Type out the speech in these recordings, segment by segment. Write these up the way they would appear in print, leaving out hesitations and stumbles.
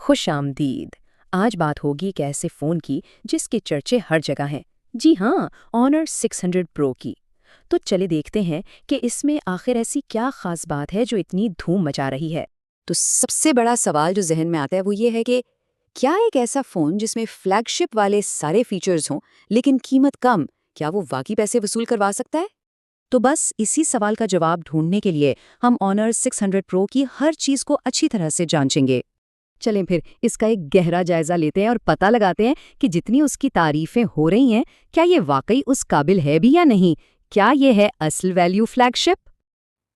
खुश आमदीद। आज बात होगी एक ऐसे फ़ोन की जिसके चर्चे हर जगह हैं। जी हाँ, ऑनर 600 प्रो की। तो चले देखते हैं कि इसमें आखिर ऐसी क्या खास बात है जो इतनी धूम मचा रही है। तो सबसे बड़ा सवाल जो जहन में आता है वो ये है कि क्या एक ऐसा फ़ोन जिसमें फ्लैगशिप वाले सारे फीचर्स हों लेकिन कीमत कम, क्या वो वाकई पैसे वसूल करवा सकता है? तो बस इसी सवाल का जवाब ढूंढने के लिए हम ऑनर 600 प्रो की हर चीज़ को अच्छी तरह से जांचेंगे। चलें फिर इसका एक गहरा जायजा लेते हैं और पता लगाते हैं कि जितनी उसकी तारीफें हो रही हैं, क्या ये वाकई उस काबिल है भी या नहीं। क्या ये है असल वैल्यू फ्लैगशिप?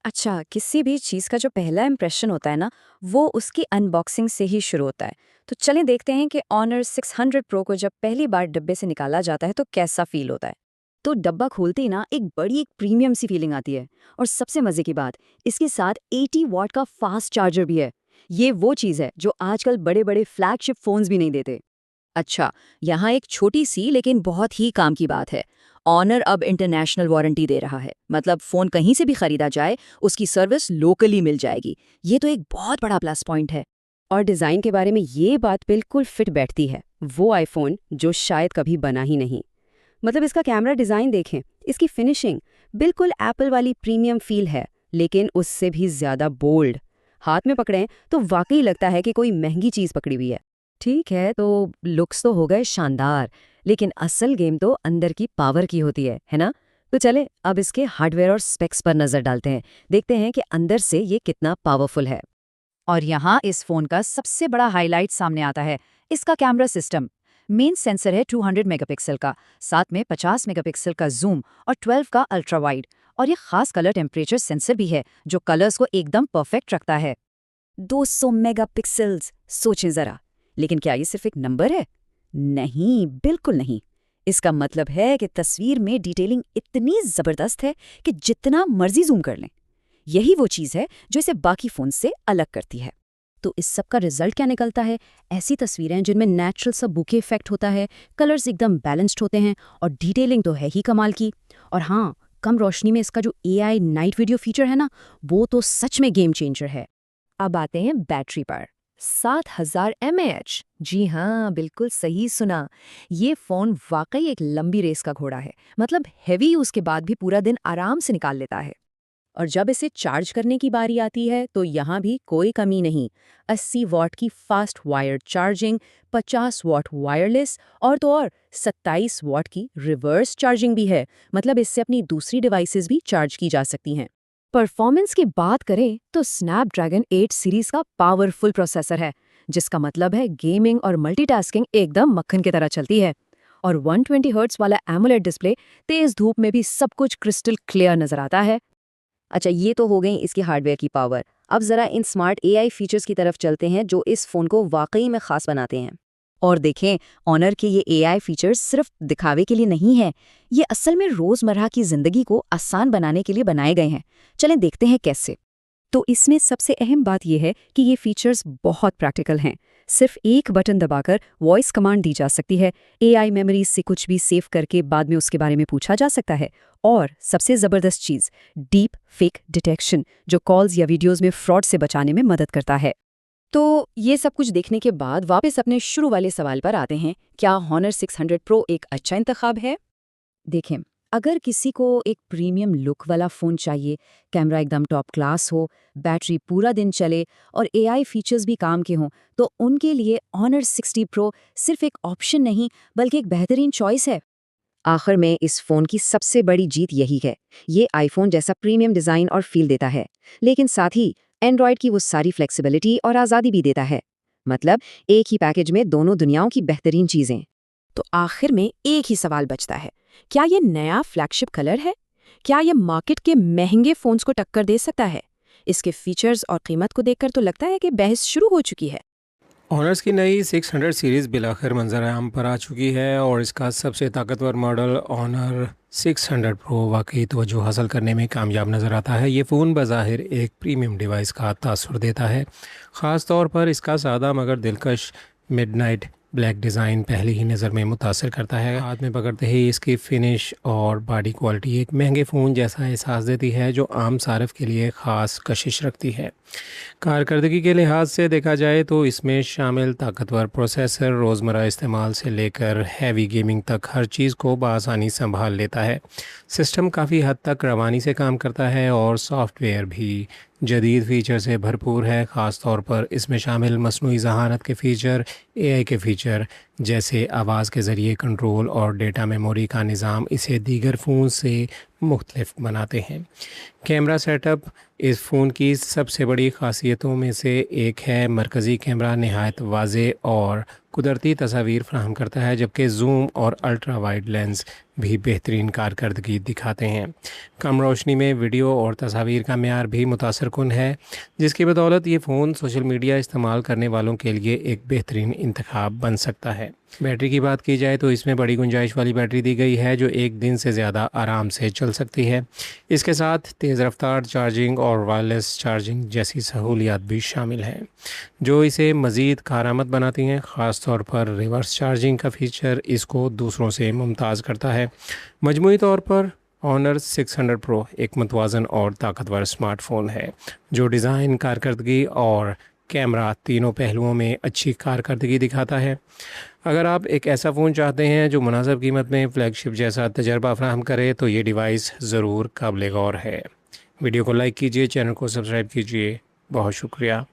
अच्छा, किसी भी चीज़ का जो पहला इंप्रेशन होता है ना, वो उसकी अनबॉक्सिंग से ही शुरू होता है। तो चलें देखते हैं कि ऑनर 600 प्रो को जब पहली बार डिब्बे से निकाला जाता है तो कैसा फील होता है। तो डब्बा खोलते ही ना एक प्रीमियम सी फीलिंग आती है। और सबसे मज़े की बात, इसके साथ 80 वॉट का फास्ट चार्जर भी है। ये वो चीज़ है जो आजकल बड़े-बड़े फ्लैगशिप फ़ोन्स भी नहीं देते। अच्छा, यहाँ एक छोटी सी लेकिन बहुत ही काम की बात है। ऑनर अब इंटरनेशनल वारंटी दे रहा है, मतलब फ़ोन कहीं से भी खरीदा जाए उसकी सर्विस लोकली मिल जाएगी। ये तो एक बहुत बड़ा प्लस पॉइंट है। और डिज़ाइन के बारे में ये बात बिल्कुल फिट बैठती है। वो आईफोन जो शायद कभी बना ही नहीं। मतलब इसका कैमरा डिज़ाइन देखें, इसकी फिनिशिंग बिल्कुल एप्पल वाली प्रीमियम फील है, लेकिन उससे भी ज़्यादा बोल्ड। हाथ में पकड़ें तो वाकई लगता है कि कोई महंगी चीज़ पकड़ी हुई है। ठीक है, तो लुक्स तो हो गए शानदार, लेकिन असल गेम तो अंदर की पावर की होती है ना? तो चले अब इसके हार्डवेयर और स्पेक्स पर नज़र डालते हैं। देखते हैं कि अंदर से ये कितना पावरफुल है। और यहाँ इस फ़ोन का सबसे बड़ा हाईलाइट सामने आता है, इसका कैमरा सिस्टम। मेन सेंसर है 200 मेगापिक्सल का, साथ में 50 मेगापिक्सल का जूम और 12 का अल्ट्रा वाइड। और ये खास कलर टेम्परेचर सेंसर भी है जो कलर्स को एकदम परफेक्ट रखता है। 200 मेगापिक्सेल्स, सोचें ज़रा। लेकिन क्या ये सिर्फ एक नंबर है? नहीं, बिल्कुल नहीं। इसका मतलब है कि तस्वीर में डिटेलिंग इतनी ज़बरदस्त है कि जितना मर्जी जूम कर लें। यही वो चीज़ है जो इसे बाकी फ़ोन से अलग करती है। तो इस सब का रिजल्ट क्या निकलता है? ऐसी तस्वीरें जिनमें नेचुरल सा बुके इफेक्ट होता है, कलर्स एकदम बैलेंस्ड होते हैं और डिटेलिंग तो है ही कमाल की। और हाँ, कम रोशनी में इसका जो AI नाइट वीडियो फीचर है ना, वो तो सच में गेम चेंजर है। अब आते हैं बैटरी पर। 7000 mAh। जी हाँ, बिल्कुल सही सुना। ये फ़ोन वाकई एक लंबी रेस का घोड़ा है, मतलब हेवी यूज़ के बाद भी पूरा दिन आराम से निकाल लेता है। और जब इसे चार्ज करने की बारी आती है तो यहाँ भी कोई कमी नहीं। 80 वॉट की fast wired charging, 50 what wireless और तो और 27 वॉट की रिवर्स चार्जिंग भी है। मतलब इससे अपनी दूसरी डिवाइसेस भी चार्ज की जा सकती हैं। परफॉर्मेंस की बात करें तो स्नैपड्रैगन 8 सीरीज का पावरफुल प्रोसेसर है, जिसका मतलब है गेमिंग और मल्टीटास्किंग एकदम मक्खन की तरह चलती है। और 120 हर्ट्ज वाला एमोलेड डिस्प्ले तेज धूप में भी सब कुछ क्रिस्टल क्लियर नजर आता है। अच्छा, ये तो हो गई इसकी हार्डवेयर की पावर। अब ज़रा इन स्मार्ट AI फीचर्स की तरफ चलते हैं जो इस फ़ोन को वाकई में ख़ास बनाते हैं। और देखें, ऑनर के ये AI फीचर्स सिर्फ दिखावे के लिए नहीं है, ये असल में रोज़मर्रा की ज़िंदगी को आसान बनाने के लिए बनाए गए हैं। चलें देखते हैं कैसे। तो इसमें सबसे अहम बात यह है कि ये फीचर्स बहुत प्रैक्टिकल हैं। सिर्फ एक बटन दबाकर वॉइस कमांड दी जा सकती है, AI मेमोरी से कुछ भी सेव करके बाद में उसके बारे में पूछा जा सकता है। और सबसे ज़बरदस्त चीज़, डीप फेक डिटेक्शन, जो कॉल्स या वीडियोस में फ्रॉड से बचाने में मदद करता है। तो ये सब कुछ देखने के बाद वापस अपने शुरू वाले सवाल पर आते हैं, क्या हॉनर 600 प्रो एक अच्छा इंतखाब है? देखें, अगर किसी को एक प्रीमियम लुक वाला फ़ोन चाहिए, कैमरा एकदम टॉप क्लास हो, बैटरी पूरा दिन चले और AI फीचर्स भी काम के हों, तो उनके लिए ऑनर 60 प्रो सिर्फ एक ऑप्शन नहीं बल्कि एक बेहतरीन चॉइस है। आखिर में इस फ़ोन की सबसे बड़ी जीत यही है, ये आईफ़ोन जैसा प्रीमियम डिज़ाइन और फील देता है, लेकिन साथ ही एंड्रॉयड की वो सारी फ्लेक्सिबिलिटी और आज़ादी भी देता है। मतलब एक ही पैकेज में दोनों दुनियाओं की बेहतरीन चीज़ें। तो आखिर में एक ही सवाल बचता है, क्या ये नया फ्लैगशिप कलर है? क्या ये मार्केट के महंगे फ़ोन्स को टक्कर दे सकता है? इसके फीचर्स और कीमत को देखकर तो लगता है कि बहस शुरू हो चुकी है। ऑनर्स की नई 600 सीरीज़ बिलाखिर मंजर आम पर आ चुकी है और इसका सबसे ताकतवर मॉडल ऑनर 600 प्रो वाकई तवज्जो हासिल करने में कामयाब नज़र आता है। ये फ़ोन बज़ाहिर एक प्रीमियम डिवाइस का तासुर देता है, ख़ास तौर पर इसका सादा मगर दिलकश मिडनाइट ब्लैक डिज़ाइन पहली ही नज़र में मुतासर करता है। हाथ में पकड़ते ही इसकी फिनिश और बॉडी क्वालिटी एक महंगे फ़ोन जैसा एहसास देती है, जो आम सार्फ के लिए ख़ास कशिश रखती है। कारकर्दगी के लिहाज से देखा जाए तो इसमें शामिल ताकतवर प्रोसेसर रोज़मर्रा इस्तेमाल से लेकर हैवी गेमिंग तक हर चीज़ को बआसानी संभाल लेता है। सिस्टम काफ़ी हद तक रवानी से काम करता है और सॉफ्टवेयर भी जदीद फ़ीचर से भरपूर है। ख़ास तौर पर इसमें शामिल मसनूई ज़हानत के फ़ीचर, एआई के फ़ीचर जैसे आवाज़ के ज़रिए कंट्रोल और डेटा मेमोरी का निज़ाम इसे दीगर फ़ोन से मुख्तलिफ बनाते हैं। कैमरा सेटअप इस फ़ोन की सबसे बड़ी ख़ासियतों में से एक है। मरकज़ी कैमरा नहायत वाज़े और कुदरती तस्वीर फ्राहम करता है, जबकि जूम और अल्ट्रा वाइड लेंस भी बेहतरीन कारकर्दगी दिखाते हैं। कम रोशनी में वीडियो और तस्वीर का मेयार भी मुतासर कुन है, जिसकी बदौलत ये फ़ोन सोशल मीडिया इस्तेमाल करने वालों के लिए एक बेहतरीन इंतखाब बन सकता है। बैटरी की बात की जाए तो इसमें बड़ी गुंजाइश वाली बैटरी दी गई है, जो एक दिन से ज़्यादा आराम से चल सकती है। इसके साथ तेज़ रफ्तार चार्जिंग और वायरलेस चार्जिंग जैसी सहूलियात भी शामिल हैं, जो इसे मज़ीद कारआमद बनाती हैं। ख़ास तौर पर रिवर्स चार्जिंग का फ़ीचर इसको दूसरों से मुमताज़ करता है। मजमूई तौर पर ऑनर 600 प्रो एक मुतवाज़न और ताकतवर स्मार्टफ़ोन है, जो डिज़ाइन, कारकर्दगी और कैमरा तीनों पहलुओं में अच्छी कारकर्दगी दिखाता है। अगर आप एक ऐसा फ़ोन चाहते हैं जो मुनासिब कीमत में फ़्लैगशिप जैसा तजर्बा फराहम करे, तो ये डिवाइस ज़रूर काबिल गौर है। वीडियो को लाइक कीजिए, चैनल को सब्सक्राइब कीजिए। बहुत शुक्रिया।